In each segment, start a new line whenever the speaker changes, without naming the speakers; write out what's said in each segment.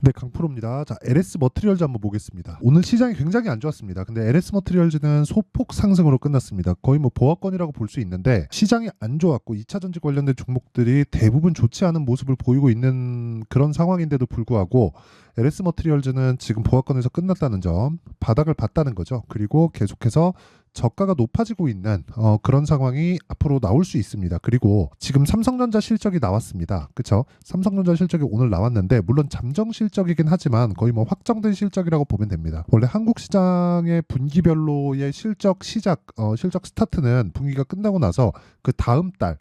네, 강프로입니다. 자, LS 머티리얼즈 한번 보겠습니다. 오늘 시장이 굉장히 안 좋았습니다. 근데 LS 머티리얼즈는 소폭 상승으로 끝났습니다. 거의 뭐 보합권이라고 볼 수 있는데 시장이 안 좋았고 2차 전지 관련된 종목들이 대부분 좋지 않은 모습을 보이고 있는 그런 상황인데도 불구하고 LS 머티리얼즈는 지금 보합권에서 끝났다는 점, 바닥을 봤다는 거죠. 그리고 계속해서 저가가 높아지고 있는 그런 상황이 앞으로 나올 수 있습니다. 그리고 지금 삼성전자 실적이 나왔습니다. 그렇죠? 삼성전자 실적이 오늘 나왔는데 물론 잠정 실적이긴 하지만 거의 뭐 확정된 실적이라고 보면 됩니다. 원래 한국 시장의 분기별로의 실적 시작, 실적 스타트는 분기가 끝나고 나서 그 다음 달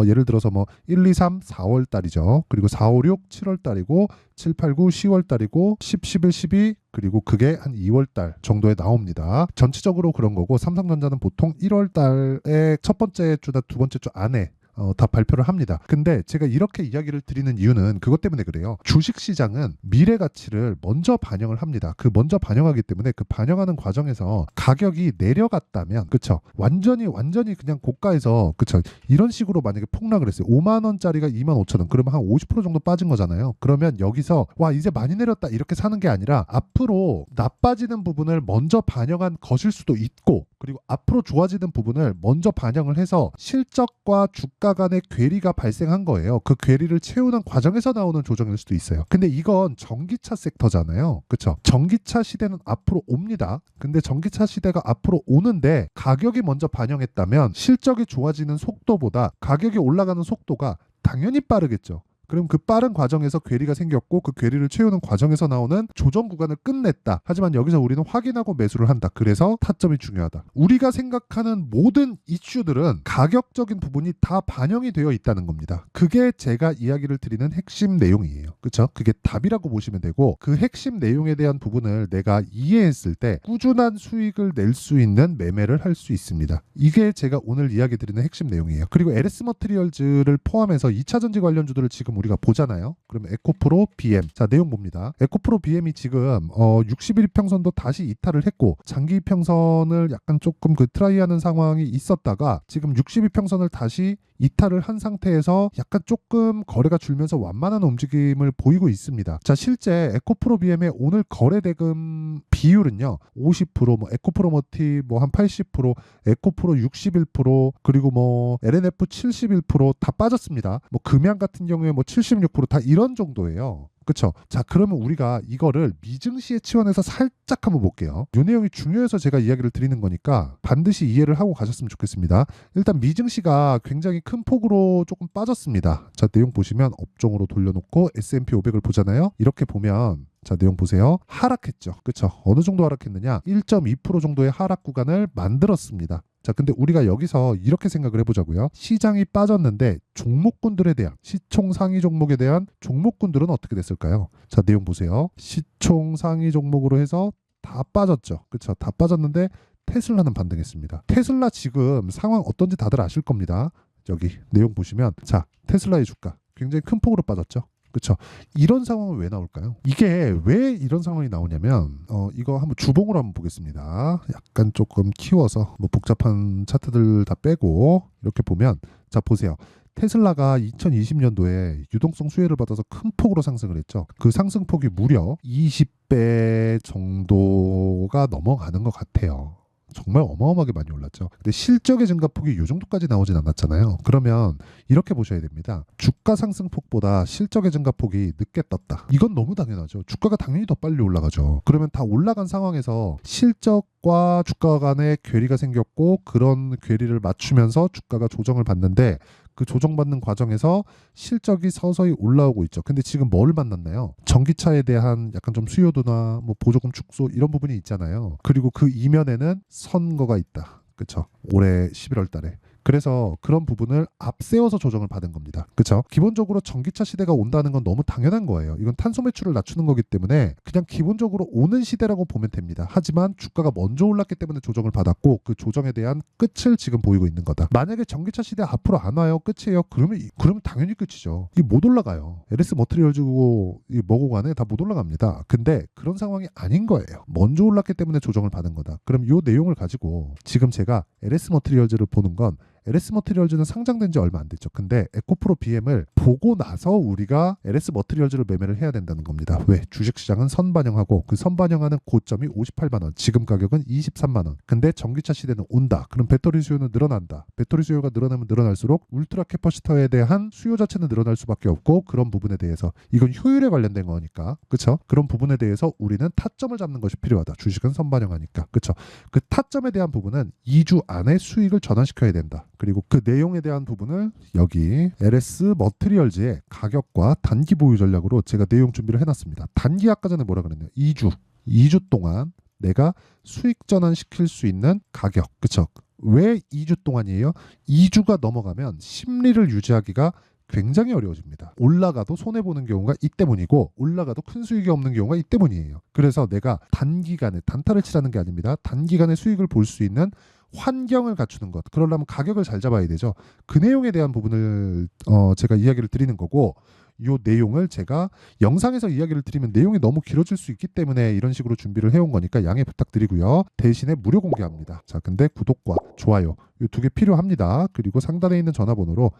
예를 들어서 뭐 1, 2, 3, 4월 달이죠. 그리고 4, 5, 6, 7월 달이고 7, 8, 9, 10월 달이고 10, 11, 12 그리고 그게 한 2월 달 정도에 나옵니다. 전체적으로 그런 거고 삼성전자는 보통 1월 달에 첫 번째 주나 두 번째 주 안에 다 발표를 합니다. 근데 제가 이렇게 이야기를 드리는 이유는 그것 때문에 그래요. 주식시장은 미래 가치를 먼저 반영을 합니다. 그 먼저 반영하기 때문에 그 반영하는 과정에서 가격이 내려갔다면 그쵸? 완전히 그냥 고가에서 그쵸? 이런 식으로 만약에 폭락을 했어요. 5만 원짜리가 2만 5천 원 그러면 한 50% 정도 빠진 거잖아요. 그러면 여기서 와 이제 많이 내렸다 이렇게 사는 게 아니라 앞으로 나빠지는 부분을 먼저 반영한 것일 수도 있고 그리고 앞으로 좋아지는 부분을 먼저 반영을 해서 실적과 주가 간의 괴리가 발생한 거예요. 그 괴리를 채우는 과정에서 나오는 조정일 수도 있어요. 근데 이건 전기차 섹터잖아요. 그렇죠? 전기차 시대는 앞으로 옵니다. 근데 전기차 시대가 앞으로 오는데 가격이 먼저 반영했다면 실적이 좋아지는 속도보다 가격이 올라가는 속도가 당연히 빠르겠죠. 그럼 그 빠른 과정에서 괴리가 생겼고 그 괴리를 채우는 과정에서 나오는 조정 구간을 끝냈다. 하지만 여기서 우리는 확인하고 매수를 한다. 그래서 타점이 중요하다. 우리가 생각하는 모든 이슈들은 가격적인 부분이 다 반영이 되어 있다는 겁니다. 그게 제가 이야기를 드리는 핵심 내용이에요. 그렇죠? 그게 답이라고 보시면 되고 그 핵심 내용에 대한 부분을 내가 이해했을 때 꾸준한 수익을 낼 수 있는 매매를 할 수 있습니다. 이게 제가 오늘 이야기 드리는 핵심 내용이에요. 그리고 LS 머티리얼즈를 포함해서 2차 전지 관련주들을 지금 우리가 보잖아요. 그러면 에코프로 BM. 자, 내용 봅니다. 에코프로 BM이 지금 60일 평선도 다시 이탈을 했고 장기 평선을 약간 조금 그 트라이하는 상황이 있었다가 지금 60일 평선을 다시 이탈을 한 상태에서 약간 조금 거래가 줄면서 완만한 움직임을 보이고 있습니다. 자, 실제 에코프로 BM의 오늘 거래 대금 비율은요. 50%, 뭐 에코프로 머티 뭐 한 80%, 에코프로 61%, 그리고 뭐 LNF 71%다 빠졌습니다. 뭐 금양 같은 경우에 뭐 76%다 이런 정도예요. 그쵸? 자, 그러면 우리가 이거를 미증시에 치환해서 살짝 한번 볼게요. 이 내용이 중요해서 제가 이야기를 드리는 거니까 반드시 이해를 하고 가셨으면 좋겠습니다. 일단 미증시가 굉장히 큰 폭으로 조금 빠졌습니다. 자, 내용 보시면 업종으로 돌려놓고 S&P 500을 보잖아요. 이렇게 보면 자, 내용 보세요. 하락했죠. 그쵸? 어느 정도 하락했느냐? 1.2% 정도의 하락 구간을 만들었습니다. 자, 근데 우리가 여기서 이렇게 생각을 해보자고요. 시장이 빠졌는데 종목군들에 대한 시총 상위 종목에 대한 종목군들은 어떻게 됐을까요? 자, 내용 보세요. 시총 상위 종목으로 해서 다 빠졌죠. 그쵸? 다 빠졌는데 테슬라는 반등했습니다. 테슬라 지금 상황 어떤지 다들 아실 겁니다. 여기 내용 보시면 자, 테슬라의 주가 굉장히 큰 폭으로 빠졌죠. 그렇죠. 이런 상황은 왜 나올까요? 이게 왜 이런 상황이 나오냐면 이거 한번 주봉으로 한번 보겠습니다. 약간 조금 키워서 뭐 복잡한 차트들 다 빼고 이렇게 보면 자 보세요. 테슬라가 2020년도에 유동성 수혜를 받아서 큰 폭으로 상승을 했죠. 그 상승폭이 무려 20배 정도가 넘어가는 것 같아요. 정말 어마어마하게 많이 올랐죠. 근데 실적의 증가폭이 이 정도까지 나오진 않았잖아요. 그러면 이렇게 보셔야 됩니다. 주가 상승폭보다 실적의 증가폭이 늦게 떴다. 이건 너무 당연하죠. 주가가 당연히 더 빨리 올라가죠. 그러면 다 올라간 상황에서 실적과 주가 간의 괴리가 생겼고 그런 괴리를 맞추면서 주가가 조정을 받는데 그 조정받는 과정에서 실적이 서서히 올라오고 있죠. 근데 지금 뭘 만났나요? 전기차에 대한 약간 좀 수요도나 뭐 보조금 축소 이런 부분이 있잖아요. 그리고 그 이면에는 선거가 있다. 그렇죠? 올해 11월 달에. 그래서 그런 부분을 앞세워서 조정을 받은 겁니다. 그렇죠? 기본적으로 전기차 시대가 온다는 건 너무 당연한 거예요. 이건 탄소 매출을 낮추는 거기 때문에 그냥 기본적으로 오는 시대라고 보면 됩니다. 하지만 주가가 먼저 올랐기 때문에 조정을 받았고 그 조정에 대한 끝을 지금 보이고 있는 거다. 만약에 전기차 시대 앞으로 안 와요. 끝이에요. 그러면 당연히 끝이죠. 이게 못 올라가요. LS 머티리얼즈고 뭐고 간에 다 못 올라갑니다. 근데 그런 상황이 아닌 거예요. 먼저 올랐기 때문에 조정을 받은 거다. 그럼 이 내용을 가지고 지금 제가 LS 머티리얼즈를 보는 건 LS 머티리얼즈는 상장된 지 얼마 안 됐죠. 근데 에코프로 BM을 보고 나서 우리가 LS 머티리얼즈를 매매를 해야 된다는 겁니다. 왜? 주식시장은 선반영하고 그 선반영하는 고점이 58만 원, 지금 가격은 23만 원. 근데 전기차 시대는 온다. 그럼 배터리 수요는 늘어난다. 배터리 수요가 늘어나면 늘어날수록 울트라 캐퍼시터에 대한 수요 자체는 늘어날 수밖에 없고, 그런 부분에 대해서 이건 효율에 관련된 거니까, 그렇죠? 그런 부분에 대해서 우리는 타점을 잡는 것이 필요하다. 주식은 선반영하니까, 그렇죠? 그 타점에 대한 부분은 2주 안에 수익을 전환시켜야 된다. 그리고 그 내용에 대한 부분을 여기 LS 머티리얼즈의 가격과 단기 보유 전략으로 제가 내용 준비를 해놨습니다. 단기 아까 전에 뭐라 그랬나요? 2주 동안 내가 수익 전환시킬 수 있는 가격, 그쵸? 왜 2주 동안이에요? 2주가 넘어가면 심리를 유지하기가 굉장히 어려워집니다. 올라가도 손해보는 경우가 이 때문이고, 올라가도 큰 수익이 없는 경우가 이 때문이에요. 그래서 내가 단기간에 단타를 치라는 게 아닙니다. 단기간에 수익을 볼 수 있는 환경을 갖추는 것, 그러려면 가격을 잘 잡아야 되죠. 그 내용에 대한 부분을 제가 이야기를 드리는 거고, 이 내용을 제가 영상에서 이야기를 드리면 내용이 너무 길어질 수 있기 때문에 이런 식으로 준비를 해온 거니까 양해 부탁드리고요. 대신에 무료 공개합니다. 자, 근데 구독과 좋아요 이 두 개 필요합니다. 그리고 상단에 있는 전화번호로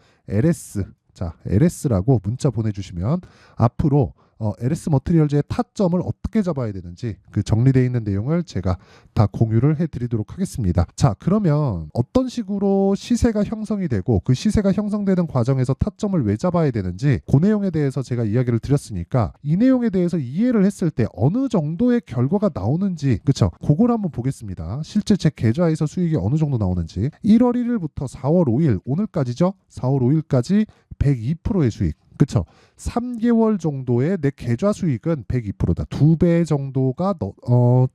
LS라고 문자 보내주시면 앞으로 LS 머티리얼즈의 타점을 어떻게 잡아야 되는지 그 정리되어 있는 내용을 제가 다 공유를 해드리도록 하겠습니다. 자, 그러면 어떤 식으로 시세가 형성이 되고 그 시세가 형성되는 과정에서 타점을 왜 잡아야 되는지 그 내용에 대해서 제가 이야기를 드렸으니까, 이 내용에 대해서 이해를 했을 때 어느 정도의 결과가 나오는지, 그쵸? 그걸 한번 보겠습니다. 실제 제 계좌에서 수익이 어느 정도 나오는지. 1월 1일부터 4월 5일 오늘까지죠? 4월 5일까지 102%의 수익, 그쵸? 3개월 정도의 내 계좌 수익은 102%다. 2배 정도가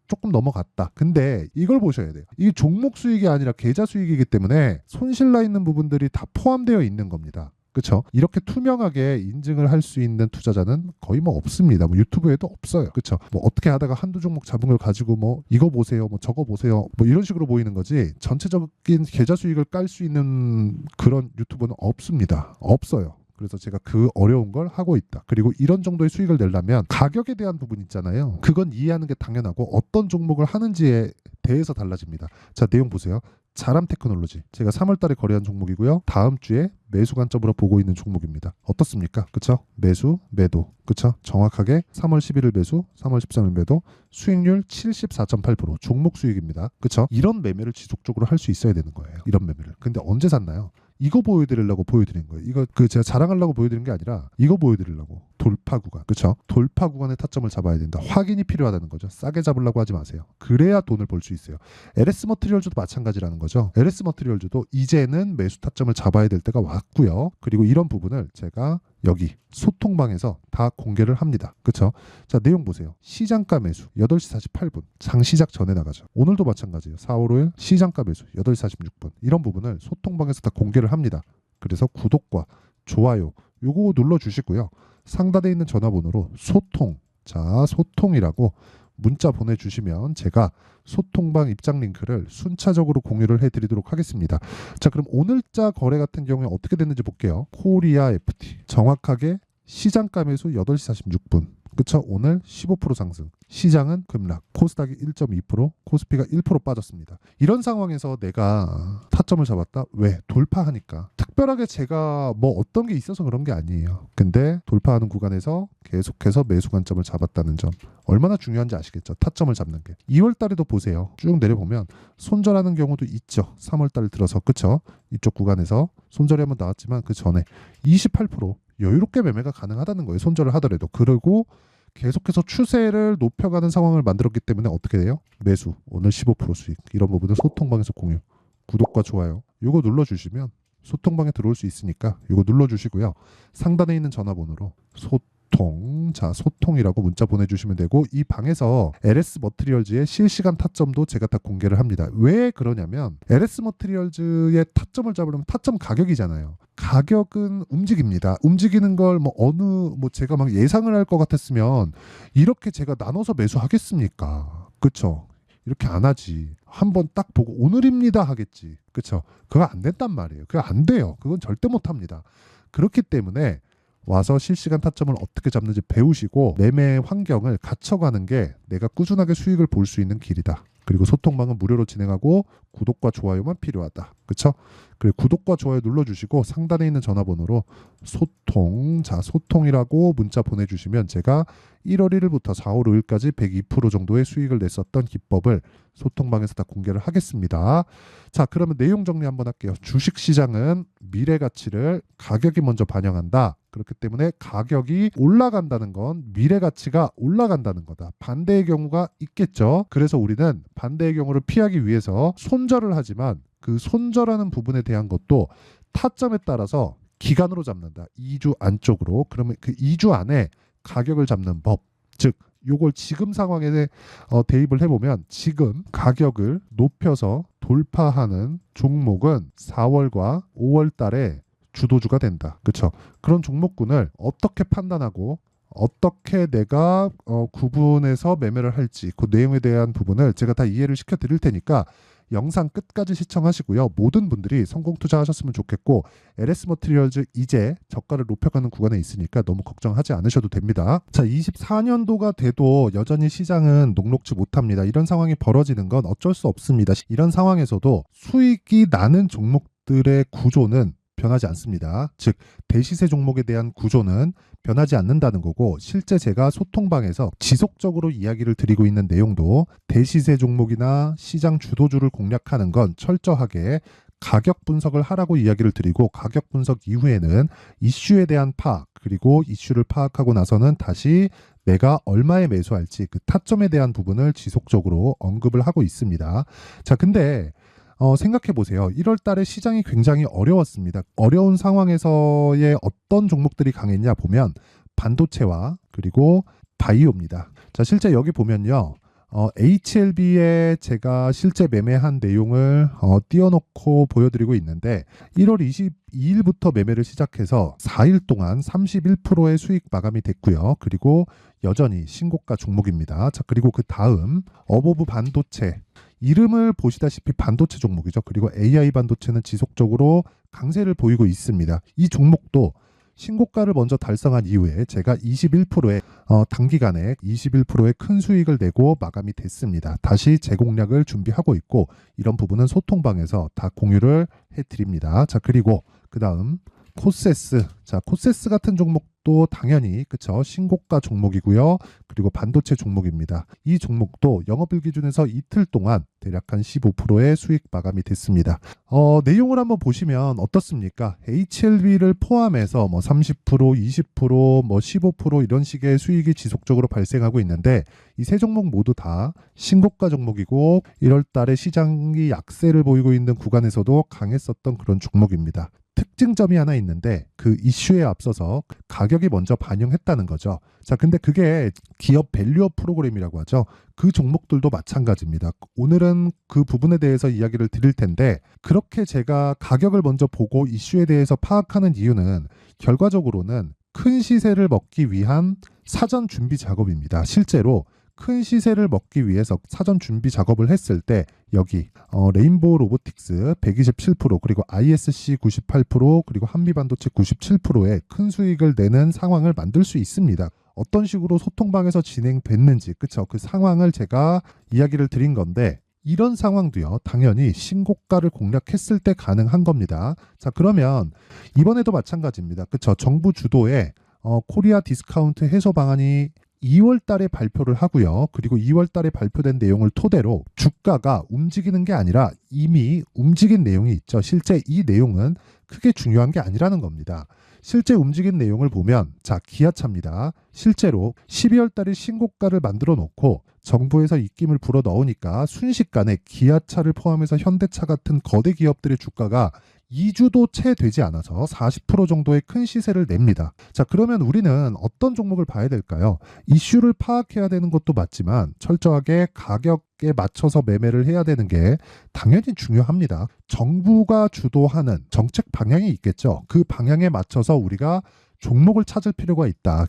조금 넘어갔다. 근데 이걸 보셔야 돼요. 이게 종목 수익이 아니라 계좌 수익이기 때문에 손실 나 있는 부분들이 다 포함되어 있는 겁니다. 그렇죠? 이렇게 투명하게 인증을 할 수 있는 투자자는 거의 뭐 없습니다. 뭐 유튜브에도 없어요. 그렇죠? 뭐 어떻게 하다가 한두 종목 잡은 걸 가지고 뭐 이거 보세요, 뭐 저거 보세요, 뭐 이런 식으로 보이는 거지, 전체적인 계좌 수익을 깔 수 있는 그런 유튜버는 없습니다. 없어요. 그래서 제가 그 어려운 걸 하고 있다. 그리고 이런 정도의 수익을 내려면 가격에 대한 부분 있잖아요. 그건 이해하는 게 당연하고 어떤 종목을 하는지에 대해서 달라집니다. 자, 내용 보세요. 자람 테크놀로지, 제가 3월 달에 거래한 종목이고요. 다음 주에 매수 관점으로 보고 있는 종목입니다. 어떻습니까? 그쵸? 매수, 매도, 그쵸? 정확하게 3월 11일 매수, 3월 13일 매도, 수익률 74.8%, 종목 수익입니다. 그쵸? 이런 매매를 지속적으로 할 수 있어야 되는 거예요. 이런 매매를. 근데 언제 샀나요? 이거 보여드리려고 보여드린 거예요. 이거 제가 자랑하려고 보여드린 게 아니라 이거 보여드리려고. 돌파 구간, 그렇죠? 돌파 구간의 타점을 잡아야 된다. 확인이 필요하다는 거죠. 싸게 잡으려고 하지 마세요. 그래야 돈을 벌 수 있어요. LS 머티리얼즈도 마찬가지라는 거죠. LS 머티리얼즈도 이제는 매수 타점을 잡아야 될 때가 왔고요. 그리고 이런 부분을 제가 여기 소통방에서 다 공개를 합니다. 그렇죠? 자, 내용 보세요. 시장가 매수 8시 48분 장 시작 전에 나가죠. 오늘도 마찬가지예요. 4월 5일 시장가 매수 8시 46분 이런 부분을 소통방에서 다 공개를 합니다. 그래서 구독과 좋아요 요거 눌러주시고요. 상단에 있는 전화번호로 소통이라고 문자 보내주시면 제가 소통방 입장 링크를 순차적으로 공유를 해드리도록 하겠습니다. 자, 그럼 오늘자 거래 같은 경우에 어떻게 됐는지 볼게요. 코리아 FT 정확하게 시장가 매수 8시 46분, 그쵸? 오늘 15% 상승, 시장은 급락, 코스닥이 1.2%, 코스피가 1% 빠졌습니다. 이런 상황에서 내가 타점을 잡았다? 왜? 돌파하니까. 특별하게 제가 뭐 어떤 게 있어서 그런 게 아니에요. 근데 돌파하는 구간에서 계속해서 매수 관점을 잡았다는 점 얼마나 중요한지 아시겠죠? 타점을 잡는 게. 2월 달에도 보세요. 쭉 내려보면 손절하는 경우도 있죠. 3월 달 들어서, 그쵸? 이쪽 구간에서 손절이 한번 나왔지만 그 전에 28% 여유롭게 매매가 가능하다는 거예요. 손절을 하더라도. 그리고 계속해서 추세를 높여가는 상황을 만들었기 때문에 어떻게 돼요? 매수, 오늘 15% 수익. 이런 부분을 소통방에서 공유. 구독과 좋아요 이거 눌러주시면 소통방에 들어올 수 있으니까 이거 눌러주시고요. 상단에 있는 전화번호로 소통이라고 문자 보내주시면 되고, 이 방에서 LS 머티리얼즈의 실시간 타점도 제가 다 공개를 합니다. 왜 그러냐면 LS 머티리얼즈의 타점을 잡으려면 타점 가격이잖아요. 가격은 움직입니다. 움직이는 걸 제가 막 예상을 할 것 같았으면 이렇게 제가 나눠서 매수하겠습니까? 그쵸? 이렇게 안 하지. 한번 딱 보고 오늘입니다 하겠지. 그쵸? 그거 안 된단 말이에요. 그거 안 돼요. 그건 절대 못 합니다. 그렇기 때문에 와서 실시간 타점을 어떻게 잡는지 배우시고 매매 환경을 갖춰가는 게 내가 꾸준하게 수익을 볼 수 있는 길이다. 그리고 소통방은 무료로 진행하고 구독과 좋아요만 필요하다. 그쵸? 그리고 구독과 좋아요 눌러주시고 상단에 있는 전화번호로 소통이라고 문자 보내주시면 제가 1월 1일부터 4월 5일까지 102% 정도의 수익을 냈었던 기법을 소통방에서 다 공개를 하겠습니다. 자, 그러면 내용 정리 한번 할게요. 주식시장은 미래 가치를 가격이 먼저 반영한다. 그렇기 때문에 가격이 올라간다는 건 미래 가치가 올라간다는 거다. 반대의 경우가 있겠죠. 그래서 우리는 반대의 경우를 피하기 위해서 손절을 하지만 그 손절하는 부분에 대한 것도 타점에 따라서 기간으로 잡는다. 2주 안쪽으로. 그러면 그 2주 안에 가격을 잡는 법. 즉 요걸 지금 상황에 대입을 해보면 지금 가격을 높여서 돌파하는 종목은 4월과 5월 달에 주도주가 된다. 그렇죠? 그런 종목군을 어떻게 판단하고 어떻게 내가 구분해서 매매를 할지 그 내용에 대한 부분을 제가 다 이해를 시켜 드릴 테니까 영상 끝까지 시청하시고요. 모든 분들이 성공 투자하셨으면 좋겠고 LS 머티리얼즈 이제 저가를 높여가는 구간에 있으니까 너무 걱정하지 않으셔도 됩니다. 자, 24년도가 돼도 여전히 시장은 녹록지 못합니다. 이런 상황이 벌어지는 건 어쩔 수 없습니다. 이런 상황에서도 수익이 나는 종목들의 구조는 변하지 않습니다. 즉 대시세 종목에 대한 구조는 변하지 않는다는 거고 실제 제가 소통방에서 지속적으로 이야기를 드리고 있는 내용도 대시세 종목이나 시장 주도주를 공략하는 건 철저하게 가격 분석을 하라고 이야기를 드리고 가격 분석 이후에는 이슈에 대한 파악 그리고 이슈를 파악하고 나서는 다시 내가 얼마에 매수할지 그 타점에 대한 부분을 지속적으로 언급을 하고 있습니다. 자, 근데 생각해 보세요. 1월 달에 시장이 굉장히 어려웠습니다. 어려운 상황에서의 어떤 종목들이 강했냐 보면 반도체와 그리고 바이오입니다. 자, 실제 여기 보면요. HLB에 제가 실제 매매한 내용을 띄워놓고 보여드리고 있는데 1월 22일부터 매매를 시작해서 4일 동안 31%의 수익 마감이 됐고요. 그리고 여전히 신고가 종목입니다. 자, 그리고 그 다음 어보브 반도체 이름을 보시다시피 반도체 종목이죠. 그리고 AI 반도체는 지속적으로 강세를 보이고 있습니다. 이 종목도 신고가를 먼저 달성한 이후에 제가 21%의 단기간에 21%의 큰 수익을 내고 마감이 됐습니다. 다시 재공략을 준비하고 있고 이런 부분은 소통방에서 다 공유를 해드립니다. 자, 그리고 그 다음 코세스. 자, 코세스 같은 종목도 당연히 그쵸 신고가 종목이고요. 그리고 반도체 종목입니다. 이 종목도 영업일 기준에서 이틀 동안 대략 한 15%의 수익 마감이 됐습니다. 내용을 한번 보시면 어떻습니까? HLB를 포함해서 뭐 30%, 20%, 뭐 15% 이런 식의 수익이 지속적으로 발생하고 있는데 이 세 종목 모두 다 신고가 종목이고 1월 달에 시장이 약세를 보이고 있는 구간에서도 강했었던 그런 종목입니다. 특징점이 하나 있는데 그 이슈에 앞서서 가격이 먼저 반영했다는 거죠. 자, 근데 그게 기업 밸류업 프로그램이라고 하죠. 그 종목들도 마찬가지입니다. 오늘은 그 부분에 대해서 이야기를 드릴 텐데 그렇게 제가 가격을 먼저 보고 이슈에 대해서 파악하는 이유는 결과적으로는 큰 시세를 먹기 위한 사전 준비 작업입니다. 실제로 큰 시세를 먹기 위해서 사전 준비 작업을 했을 때 여기 레인보우 로보틱스 127% 그리고 ISC 98% 그리고 한미반도체 97%의 큰 수익을 내는 상황을 만들 수 있습니다. 어떤 식으로 소통방에서 진행됐는지 그쵸? 그 상황을 제가 이야기를 드린 건데 이런 상황도요. 당연히 신고가를 공략했을 때 가능한 겁니다. 자, 그러면 이번에도 마찬가지입니다. 그쵸? 정부 주도의 코리아 디스카운트 해소 방안이 2월 달에 발표를 하고요. 그리고 2월 달에 발표된 내용을 토대로 주가가 움직이는 게 아니라 이미 움직인 내용이 있죠. 실제 이 내용은 크게 중요한 게 아니라는 겁니다. 실제 움직인 내용을 보면 자, 기아차입니다. 실제로 12월 달에 신고가를 만들어 놓고 정부에서 입김을 불어 넣으니까 순식간에 기아차를 포함해서 현대차 같은 거대 기업들의 주가가 2주도 채 되지 않아서 40% 정도의 큰 시세를 냅니다. 자, 그러면 우리는 어떤 종목을 봐야 될까요? 이슈를 파악해야 되는 것도 맞지만 철저하게 가격에 맞춰서 매매를 해야 되는 게 당연히 중요합니다. 정부가 주도하는 정책 방향이 있겠죠. 그 방향에 맞춰서 우리가 종목을 찾을 필요가 있다.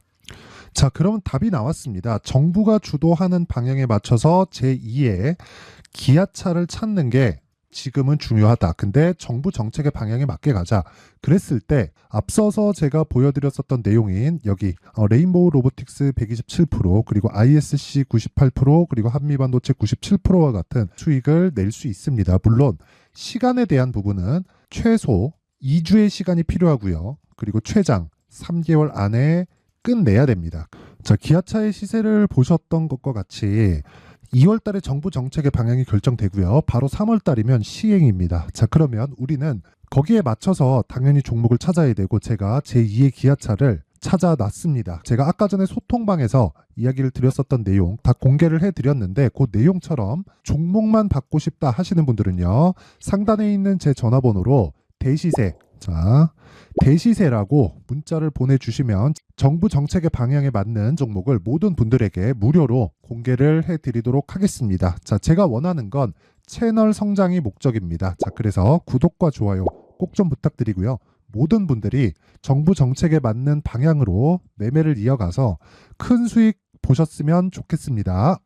자, 그러면 답이 나왔습니다. 정부가 주도하는 방향에 맞춰서 제2의 기아차를 찾는 게 지금은 중요하다. 근데 정부 정책의 방향에 맞게 가자. 그랬을 때 앞서서 제가 보여드렸었던 내용인 여기 레인보우 로보틱스 127% 그리고 ISC 98% 그리고 한미반도체 97%와 같은 수익을 낼 수 있습니다. 물론 시간에 대한 부분은 최소 2주의 시간이 필요하고요. 그리고 최장 3개월 안에 끝내야 됩니다. 자, 기아차의 시세를 보셨던 것과 같이 2월 달에 정부 정책의 방향이 결정되고요. 바로 3월 달이면 시행입니다. 자, 그러면 우리는 거기에 맞춰서 당연히 종목을 찾아야 되고 제가 제2의 기아차를 찾아놨습니다. 제가 아까 전에 소통방에서 이야기를 드렸었던 내용 다 공개를 해드렸는데 그 내용처럼 종목만 받고 싶다 하시는 분들은요. 상단에 있는 제 전화번호로 대시세, 자, 대시세라고 문자를 보내주시면 정부 정책의 방향에 맞는 종목을 모든 분들에게 무료로 공개를 해드리도록 하겠습니다. 자, 제가 원하는 건 채널 성장이 목적입니다. 자, 그래서 구독과 좋아요 꼭 좀 부탁드리고요. 모든 분들이 정부 정책에 맞는 방향으로 매매를 이어가서 큰 수익 보셨으면 좋겠습니다.